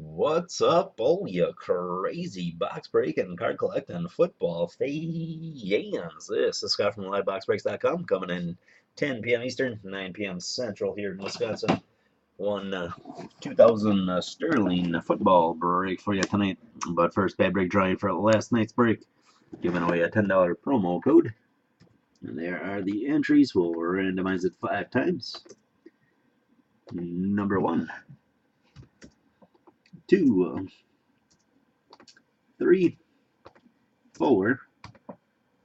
What's up, all you crazy box breaking, card collecting, football fans? This is Scott from LiveBoxBreaks.com coming in 10 p.m. Eastern, 9 p.m. Central here in Wisconsin. One 2000 Sterling football break for you tonight. But first, bad break drawing for last night's break. Giving away a $10 promo code. And there are the entries. We'll randomize it 5 times. Number 1, 2, 3, 4,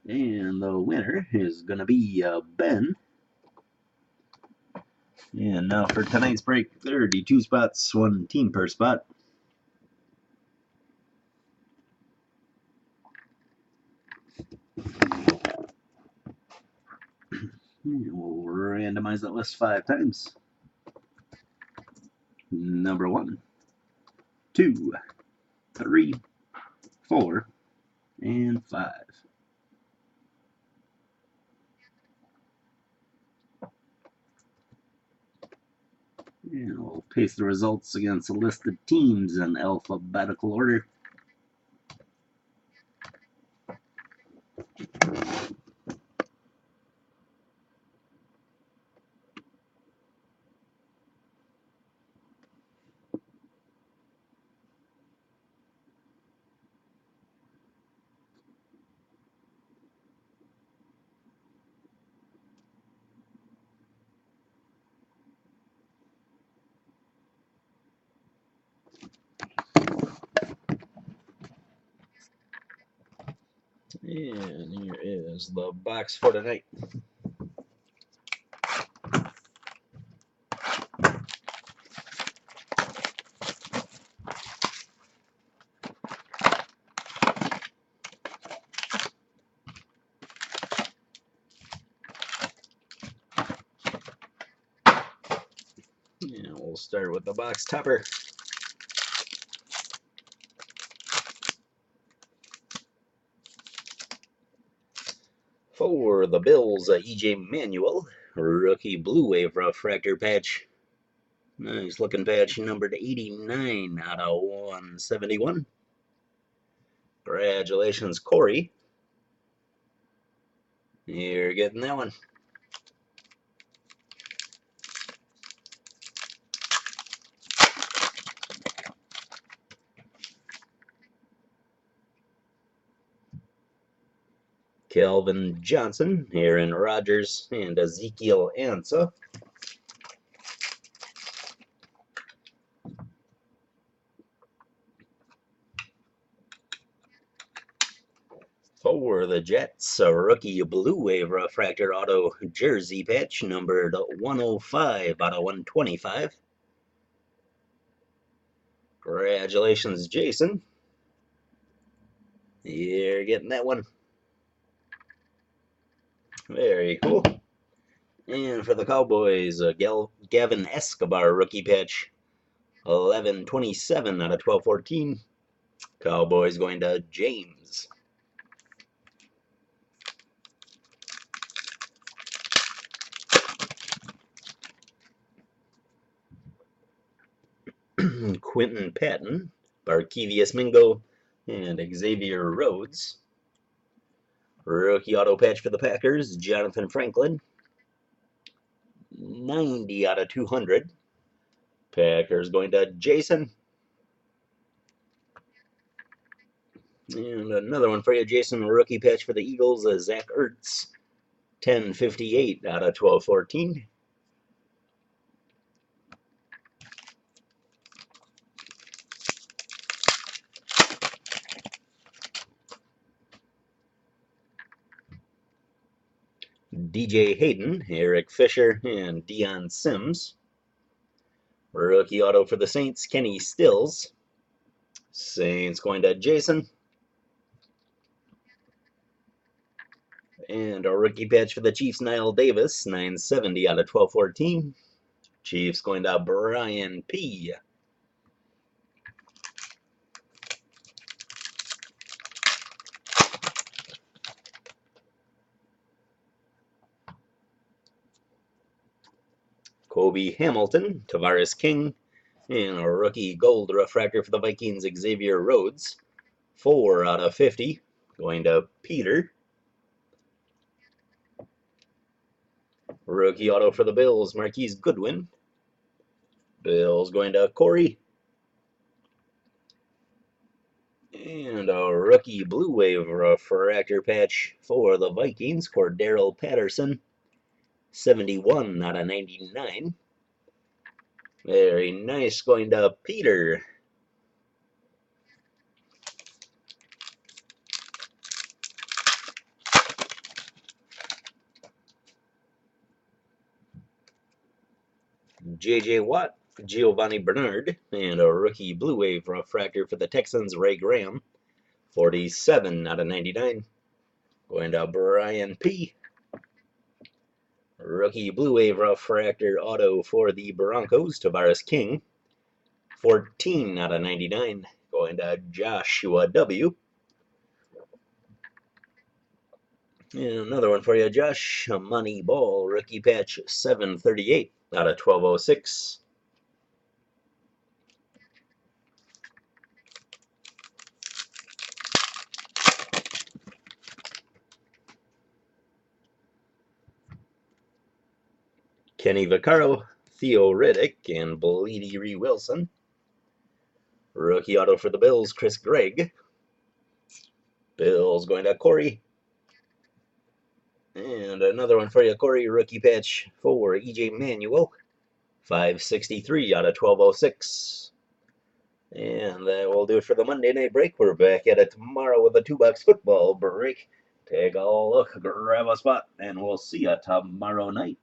and the winner is going to be Ben. And now for tonight's break, 32 spots, 1 team per spot. We'll randomize that list 5 times. Number 1, 2, 3, 4, and 5. And we'll paste the results against the listed teams in alphabetical order. And here is the box for tonight. And we'll start with the box topper. For the Bills, E.J. Manuel, rookie Blue Wave refractor patch. Nice looking patch, numbered 89 out of 171. Congratulations, Corey. You're getting that one. Calvin Johnson, Aaron Rodgers, and Ezekiel Ansah. For the Jets, a rookie Blue Wave refractor auto jersey patch, numbered 105 out of 125. Congratulations, Jason. You're getting that one. Very cool. And for the Cowboys, Gavin Escobar rookie patch, 1127 out of 1214. Cowboys going to James. Quentin Patton, Barkevius Mingo, and Xavier Rhodes. Rookie auto patch for the Packers, Jonathan Franklin, 90 out of 200. Packers going to Jason. And another one for you, Jason. Rookie patch for the Eagles, Zach Ertz, 1058 out of 1214. DJ Hayden, Eric Fisher, and Deion Sims. Rookie auto for the Saints, Kenny Stills. Saints going to Jason. And a rookie patch for the Chiefs, Niall Davis, 970 out of 1214. Chiefs going to Brian P. Kobe Hamilton, Tavares King, And a rookie gold refractor for the Vikings, Xavier Rhodes. 4 out of 50. Going to Peter. Rookie auto for the Bills, Marquise Goodwin. Bills going to Corey. And a rookie Blue Wave refractor patch for the Vikings, Cordero Patterson. 71 out of 99. Very nice. Going to Peter. J.J. Watt, Giovanni Bernard, and a rookie Blue Wave refractor for the Texans, Ray Graham. 47 out of 99. Going to Brian P. Rookie Blue Wave refractor auto for the Broncos, Tavares King. 14 out of 99. Going to Joshua W. And another one for you, Josh. Money Ball, rookie patch 738 out of 1206. Kenny Vaccaro, Theo Riddick, and Bleedy Ree Wilson. Rookie auto for the Bills, Chris Gregg. Bills going to Corey. And another one for you, Corey. Rookie patch for E.J. Manuel. 563 out of 1206. And that will do it for the Monday night break. We're back at it tomorrow with a 2-box football break. Take a look, grab a spot, and we'll see you tomorrow night.